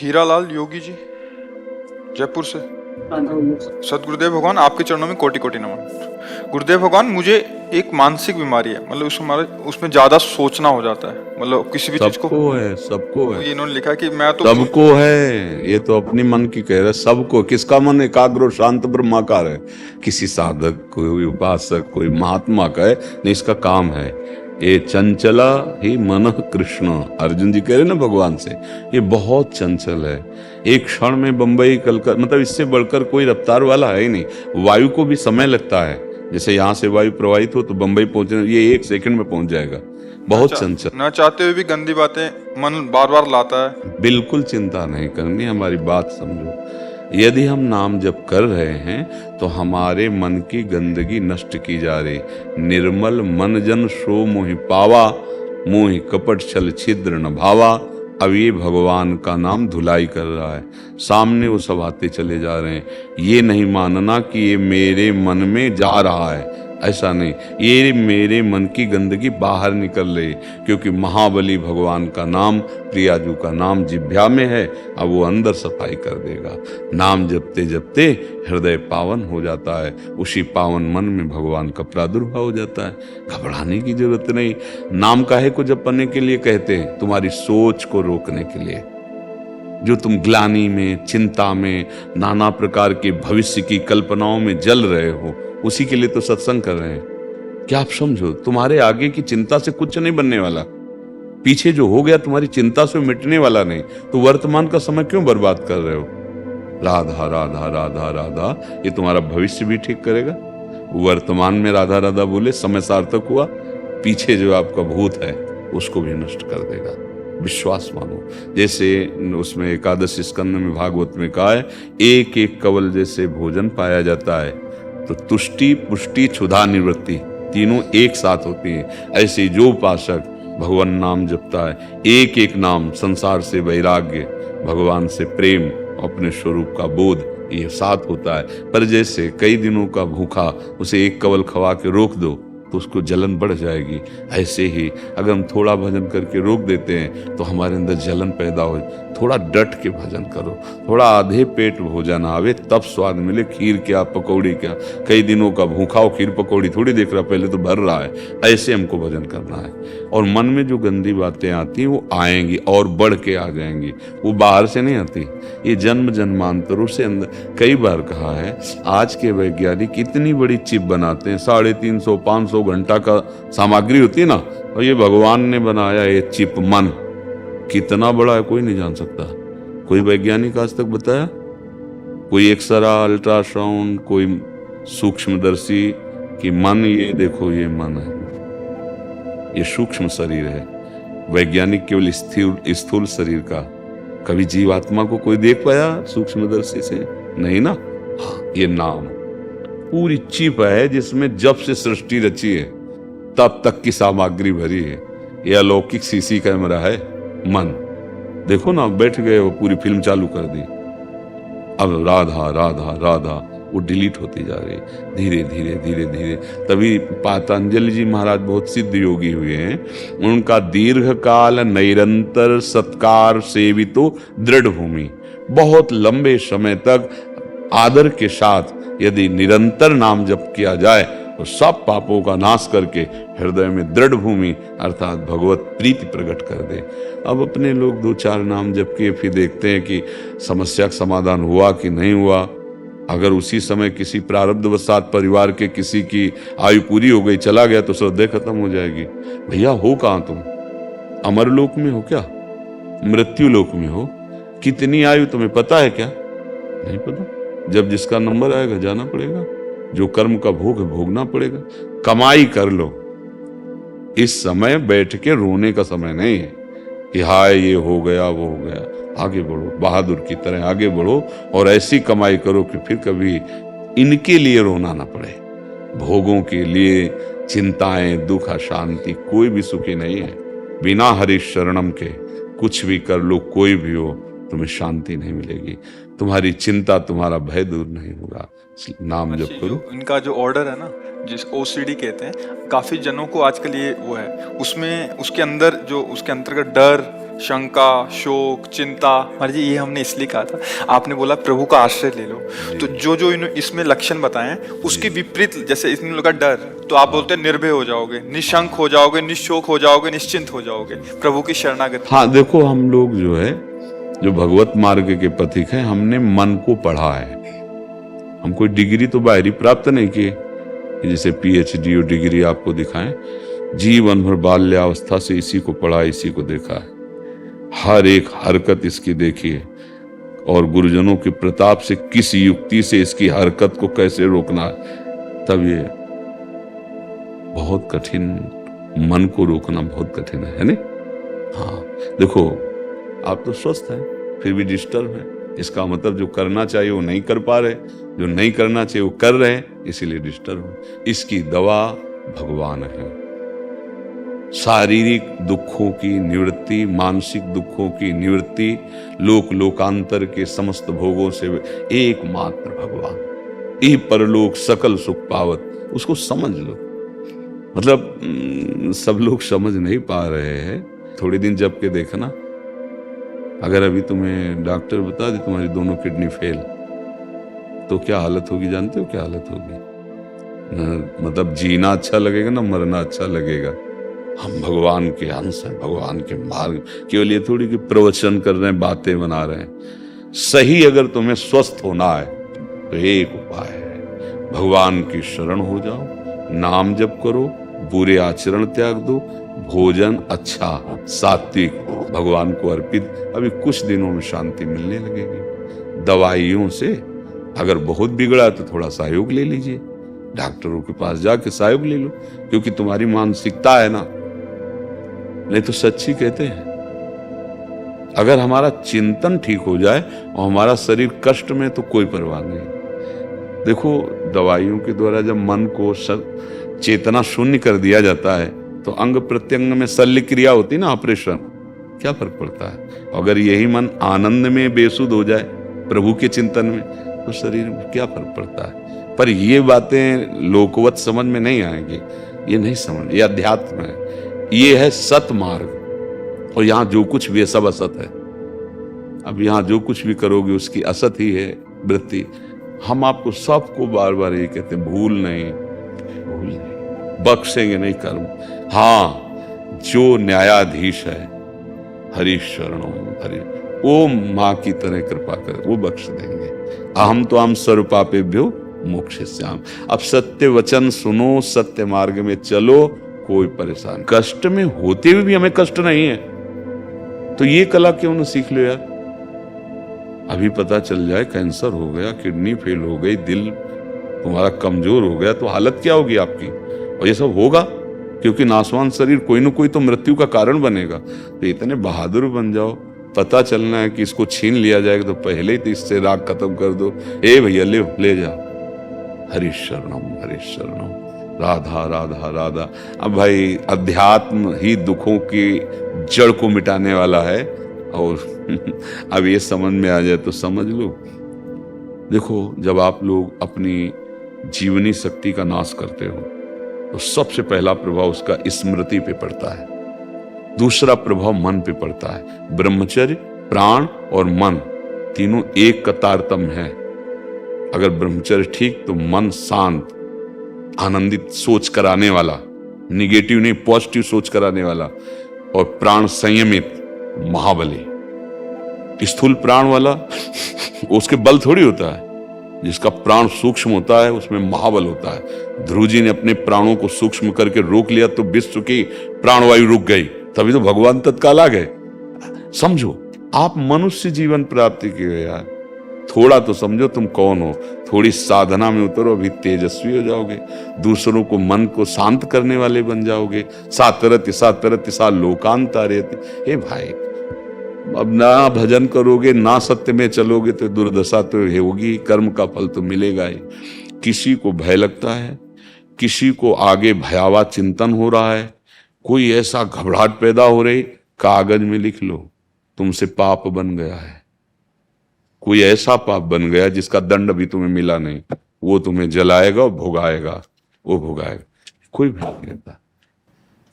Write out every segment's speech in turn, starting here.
हीरालाल योगी जी, जयपुर से। सदगुरुदेव भगवान, आपके चरणों में कोटि कोटि नमन। गुरुदेव भगवान, मुझे एक मानसिक बीमारी है, मतलब उसमें ज्यादा सोचना हो जाता है, मतलब किसी भी चीज को। सबको है। ये इन्होंने लिखा कि मैं तो सबको है, ये तो अपनी मन की कह रहे सबको। किसका मन एकाग्र और शांत ब्रह्माकार है? किसी साधक, कोई उपासक, कोई महात्मा का है नहीं, इसका काम है ये चंचला ही मन कृष्ण। अर्जुन जी कह रहे ना भगवान से, ये बहुत चंचल है। एक क्षण में बंबई कलकत्ता, मतलब इससे बढ़कर कोई रफ्तार वाला है ही नहीं। वायु को भी समय लगता है, जैसे यहाँ से वायु प्रवाहित हो तो बंबई पहुंचने, ये 1 सेकंड में पहुंच जाएगा। बहुत चंचल। न चाहते हुए भी गंदी बातें मन बार बार लाता है। बिल्कुल चिंता नहीं करनी, हमारी बात समझो। यदि हम नाम जप कर रहे हैं तो हमारे मन की गंदगी नष्ट की जा रही। निर्मल मन जन सो मोहि पावा, मोहि कपट छल छिद्र न भावा। अब ये भगवान का नाम धुलाई कर रहा है, सामने वो सब आते चले जा रहे हैं। ये नहीं मानना कि ये मेरे मन में जा रहा है, ऐसा नहीं। ये मेरे मन की गंदगी बाहर निकल रही, क्योंकि महाबली भगवान का नाम, प्रियाजू का नाम जिह्वा में है। अब वो अंदर सफाई कर देगा। नाम जपते जपते हृदय पावन हो जाता है, उसी पावन मन में भगवान का प्रादुर्भाव हो जाता है। घबराने की जरूरत नहीं। नाम काहे को जपने के लिए कहते हैं? तुम्हारी सोच को रोकने के लिए। जो तुम ग्लानि में, चिंता में, नाना प्रकार के भविष्य की कल्पनाओं में जल रहे हो, उसी के लिए तो सत्संग कर रहे हैं। क्या आप समझो, तुम्हारे आगे की चिंता से कुछ नहीं बनने वाला। पीछे जो हो गया तुम्हारी चिंता से मिटने वाला नहीं, तो वर्तमान का समय क्यों बर्बाद कर रहे हो? राधा राधा राधा राधा, ये तुम्हारा भविष्य भी ठीक करेगा। वर्तमान में राधा राधा बोले समय सार्थक हुआ, पीछे जो आपका भूत है उसको भी नष्ट कर देगा। विश्वास मानो। जैसे उसमें एकादश स्कंद में भागवत में कहा है, एक एक कवल जैसे भोजन पाया जाता है, तो तुष्टि पुष्टि क्षुधा निवृत्ति तीनों एक साथ होती है। ऐसे जो उपासक भगवान नाम जपता है, एक एक नाम, संसार से वैराग्य, भगवान से प्रेम, अपने स्वरूप का बोध, ये साथ होता है। पर जैसे कई दिनों का भूखा, उसे एक कवल खवा के रोक दो तो उसको जलन बढ़ जाएगी। ऐसे ही अगर हम थोड़ा भजन करके रोक देते हैं तो हमारे अंदर जलन पैदा हो। थोड़ा डट के भजन करो, थोड़ा आधे पेट भोजन आवे तब स्वाद मिले। खीर क्या, पकौड़ी क्या, कई दिनों का भूखा हो, खीर पकौड़ी थोड़ी देख रहा, पहले तो भर रहा है। ऐसे हमको भजन करना है। और मन में जो गंदी बातें आती हैं वो आएंगी और बढ़ के आ जाएंगी, वो बाहर से नहीं आती। ये जन्म जन्मांतरों से अंदर। कई बार कहा है, आज के वैज्ञानिक इतनी बड़ी चिप बनाते हैं, 350-500 घंटा का सामग्री होती है ना, और ये भगवान ने बनाया ये चिप मन। कितना बड़ा है कोई नहीं जान सकता। कोई वैज्ञानिक आज तक बताया? कोई एक्सरा, अल्ट्रासाउंड, कोई सूक्ष्मदर्शी कि मन, ये देखो ये मन है, ये सूक्ष्म शरीर है। वैज्ञानिक केवल स्थूल शरीर का। कभी जीवात्मा को कोई देख पाया सूक्ष्मदर्शी से? नहीं ना। हाँ, ये नाम पूरी चिप है जिसमें जब से सृष्टि रची है तब तक की सामग्री भरी है। यह अलौकिक सीसी कैमरा है मन। देखो ना, बैठ गए वो, पूरी फिल्म चालू कर दी। अब राधा राधा राधा वो डिलीट होती जा रही, धीरे धीरे धीरे धीरे। तभी पतंजलि जी महाराज बहुत सिद्ध योगी हुए हैं। उनका दीर्घ काल निरंतर सत्कार सेवितो दृढ़ भूमि, बहुत लंबे समय तक आदर के साथ यदि निरंतर नाम जप किया जाए तो सब पापों का नाश करके हृदय में दृढ़ भूमि अर्थात भगवत प्रीति प्रकट कर दे। अब अपने लोग 2-4 नाम जप के फिर देखते हैं कि समस्या का समाधान हुआ कि नहीं हुआ। अगर उसी समय किसी प्रारब्धवशात परिवार के किसी की आयु पूरी हो गई, चला गया, तो श्रद्धे खत्म हो जाएगी। भैया हो कहाँ तुम? अमरलोक में हो क्या? मृत्यु लोक में हो? कितनी आयु तुम्हें पता है क्या? नहीं पता। जब जिसका नंबर आएगा जाना पड़ेगा, जो कर्म का भोग है भोगना पड़ेगा। कमाई कर लो। इस समय बैठ के रोने का समय नहीं है कि हाय ये हो गया वो हो गया। आगे बढ़ो, बहादुर की तरह आगे बढ़ो और ऐसी कमाई करो कि फिर कभी इनके लिए रोना ना पड़े। भोगों के लिए चिंताएं, दुख, अशांति, कोई भी सुखी नहीं है। बिना हरि शरणम के कुछ भी कर लो, कोई भी हो, तुम्हें शांति नहीं मिलेगी। तुम्हारी चिंता, तुम्हारा भय दूर नहीं होगा। नाम जप करो। इनका जो ऑर्डर है ना, जिस OCD कहते हैं, काफी जनों को आजकल ये वो है, उसमें उसके अंदर जो उसके अंतर्गत डर, शंका, शोक, चिंता। महाराज जी ये हमने इसलिए कहा था, आपने बोला प्रभु का आश्रय ले लो, तो जो जो इसमें लक्षण बताए हैं उसके विपरीत, जैसे इसने लोग का डर, तो आप बोलते हैं निर्भय हो जाओगे, निशंक हो जाओगे, निशोक हो जाओगे, निश्चिंत हो जाओगे, प्रभु की शरणागति। हाँ देखो, हम लोग जो है, जो भगवत मार्ग के पथिक हैं, हमने मन को पढ़ा है। हम कोई डिग्री तो बाहरी प्राप्त नहीं किए, जैसे पीएचडी और डिग्री आपको दिखाएं। जीवन भर बाल्यावस्था से इसी को पढ़ा, इसी को देखा है, हर एक हरकत इसकी देखी है, और गुरुजनों के प्रताप से किस युक्ति से इसकी हरकत को कैसे रोकना है, तब ये बहुत कठिन, मन को रोकना बहुत कठिन है नहीं? हाँ देखो, आप तो स्वस्थ हैं फिर भी डिस्टर्ब हैं, इसका मतलब जो करना चाहिए वो नहीं कर पा रहे, जो नहीं करना चाहिए वो कर रहे हैं, इसीलिए डिस्टर्ब है। इसकी दवा भगवान है। शारीरिक दुखों की निवृत्ति, मानसिक दुखों की निवृत्ति, लोकांतर के समस्त भोगों से एकमात्र भगवान। ये परलोक सकल सुख पावत, उसको समझ लो। मतलब सब लोग समझ नहीं पा रहे हैं। थोड़े दिन जब के देखना, अगर अभी तुम्हें डॉक्टर बता दे तुम्हारी दोनों किडनी फेल, तो क्या हालत होगी? जानते हो क्या हालत होगी? मतलब जीना अच्छा लगेगा ना मरना अच्छा लगेगा। हम भगवान के अंश हैं, भगवान के मार्ग, केवल ये थोड़ी कि प्रवचन कर रहे हैं, बातें बना रहे हैं। सही अगर तुम्हें स्वस्थ होना है तो एक उपाय है, भगवान की शरण हो जाओ, नाम जप करो, बुरे आचरण त्याग दो, भोजन अच्छा सात्विक भगवान को अर्पित। अभी कुछ दिनों में शांति मिलने लगेगी। दवाइयों से अगर बहुत बिगड़ा तो थोड़ा सहयोग ले लीजिए, डॉक्टरों के पास जाके सहयोग ले लो, क्योंकि तुम्हारी मानसिकता है ना। नहीं तो सच्ची कहते हैं, अगर हमारा चिंतन ठीक हो जाए और हमारा शरीर कष्ट में, तो कोई परवाह नहीं। देखो, दवाइयों के द्वारा जब मन को चेतना शून्य कर दिया जाता है, तो अंग प्रत्यंग में शल्य क्रिया होती ना, ऑपरेशन, क्या फर्क पड़ता है? अगर यही मन आनंद में बेसुध हो जाए, प्रभु के चिंतन में, तो शरीर में क्या फर्क पड़ता है? पर ये बातें लोकवत समझ में नहीं आएंगी, ये नहीं समझ, ये अध्यात्म है, ये है सत मार्ग। और यहाँ जो कुछ भी है सब असत है। अब यहाँ जो कुछ भी करोगे उसकी असत ही है वृत्ति। हम आपको सबको बार बार ये कहते हैं, भूल नहीं, बख्शेंगे नहीं कर्म। हाँ, जो न्यायाधीश है, हरि शरणों हरि, वो माँ की तरह कृपा करे, वो बख्श देंगे। अहम तो हम सर्वपापेभ्यो मोक्षयिष्यामि। अब सत्य वचन सुनो, सत्य मार्ग में चलो, कोई परेशान, कष्ट में होते हुए भी हमें कष्ट नहीं है, तो ये कला क्यों न सीख लो यार। अभी पता चल जाए कैंसर हो गया, किडनी फेल हो गई, दिल तुम्हारा कमजोर हो गया, तो हालत क्या होगी आपकी? और ये सब होगा क्योंकि नासवान शरीर कोई ना कोई तो मृत्यु का कारण बनेगा। तो इतने बहादुर बन जाओ, पता चलना है कि इसको छीन लिया जाएगा तो पहले ही तो इससे राग खत्म कर दो। ए भैया ले जाओ, हरि शरणम, राधा राधा राधा। अब भाई अध्यात्म ही दुखों की जड़ को मिटाने वाला है, और अब ये समझ में आ जाए तो समझ लो। देखो, जब आप लोग अपनी जीवनी शक्ति का नाश करते हो, तो सबसे पहला प्रभाव उसका स्मृति पे पड़ता है, दूसरा प्रभाव मन पे पड़ता है। ब्रह्मचर्य, प्राण और मन तीनों एक का तारतम्य है। अगर ब्रह्मचर्य ठीक तो मन शांत, आनंदित, सोच कराने वाला, निगेटिव नहीं पॉजिटिव सोच कराने वाला, और प्राण संयमित, महाबली। स्थूल प्राण वाला उसके बल थोड़ी होता है, जिसका प्राण सूक्ष्म होता है उसमें महाबल होता है। ध्रुव जी ने अपने प्राणों को सूक्ष्म करके रोक लिया तो विश्व की प्राणवायु रुक गई, तभी तो भगवान तत्काल आ गए। समझो, आप मनुष्य जीवन प्राप्ति की हो यार, थोड़ा तो समझो तुम कौन हो, थोड़ी साधना में उतरो, अभी तेजस्वी हो जाओगे, दूसरों को मन को शांत करने वाले बन जाओगे। सातरति सा लोकांतारेति। हे भाई, अब ना भजन करोगे ना सत्य में चलोगे तो दुर्दशा तो होगी, कर्म का फल तो मिलेगा ही। किसी को भय लगता है, किसी को आगे भयावह चिंतन हो रहा है, कोई ऐसा घबराहट पैदा हो रही, कागज में लिख लो तुमसे पाप बन गया है। कोई ऐसा पाप बन गया जिसका दंड भी तुम्हें मिला नहीं, वो तुम्हें जलाएगा और भोगाएगा, वो भोगाएगा। कोई भय नहीं रहता।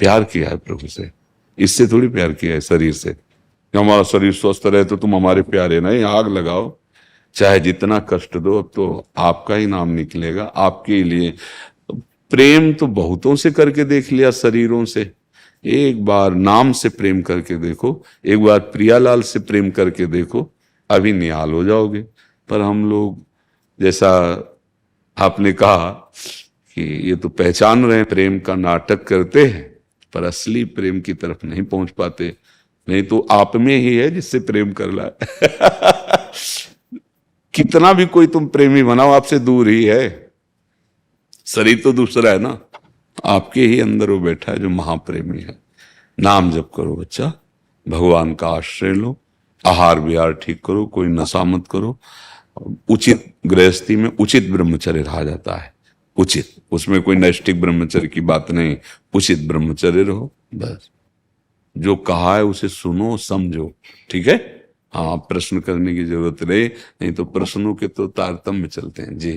प्यार किया है प्रभु से, इससे थोड़ी प्यार किया है शरीर से। कि हमारा शरीर स्वस्थ रहे तो तुम हमारे प्यारे, नहीं, आग लगाओ, चाहे जितना कष्ट दो, अब तो आपका ही नाम निकलेगा, आपके ही लिए। प्रेम तो बहुतों से करके देख लिया, शरीरों से, एक बार नाम से प्रेम करके देखो, एक बार प्रियालाल से प्रेम करके देखो, अभी निहाल हो जाओगे। पर हम लोग, जैसा आपने कहा कि ये तो पहचान रहे हैं, प्रेम का नाटक करते हैं, पर असली प्रेम की तरफ नहीं पहुंच पाते। नहीं तो आप में ही है जिससे प्रेम कर ला कितना भी कोई तुम प्रेमी बनाओ, आपसे दूर ही है। शरीर तो दूसरा है ना, आपके ही अंदर वो बैठा है जो महाप्रेमी है। नाम जप करो बच्चा, भगवान का आश्रय लो, आहार विहार ठीक करो, कोई नशा मत करो, उचित गृहस्थी में उचित ब्रह्मचर्य रहा जाता है, उचित, उसमें कोई नैष्ठिक ब्रह्मचर्य की बात नहीं, उचित ब्रह्मचर्य रहो बस। जो कहा है उसे सुनो समझो, ठीक है। हाँ, प्रश्न करने की जरूरत रहे, नहीं तो प्रश्नों के तो तारतम्य चलते हैं जी।